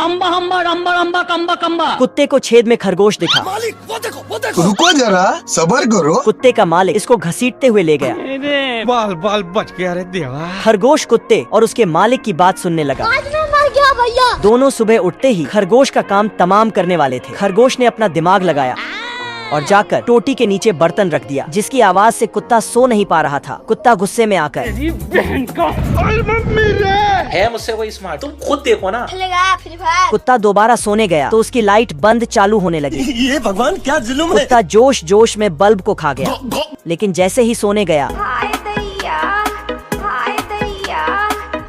अम्बा अम्बा अम्बा अम्बा कम्बा कम्बा। कुत्ते को छेद में खरगोश दिखा। मालिक वो देखो। रुको जरा, सबर करो। कुत्ते का मालिक इसको घसीटते हुए ले गया। बाल बाल बच गया रे देवा। खरगोश कुत्ते और उसके मालिक की बात सुनने लगा। आज मैं मर गया भैया। दोनों सुबह उठते ही खरगोश का काम तमाम करने वाले थे। खरगोश ने अपना दिमाग लगाया और जाकर टोटी के नीचे बर्तन रख दिया, जिसकी आवाज से कुत्ता सो नहीं पा रहा था। कुत्ता गुस्से में आकर है मुझसे कोई स्मार्ट, तुम खुद देखो ना। खेलेगा फ्री फायर। कुत्ता दोबारा सोने गया तो उसकी लाइट बंद चालू होने लगी। ये भगवान क्या जुल्म है। कुत्ता जोश जोश में बल्ब को खा गया, लेकिन जैसे ही सोने गया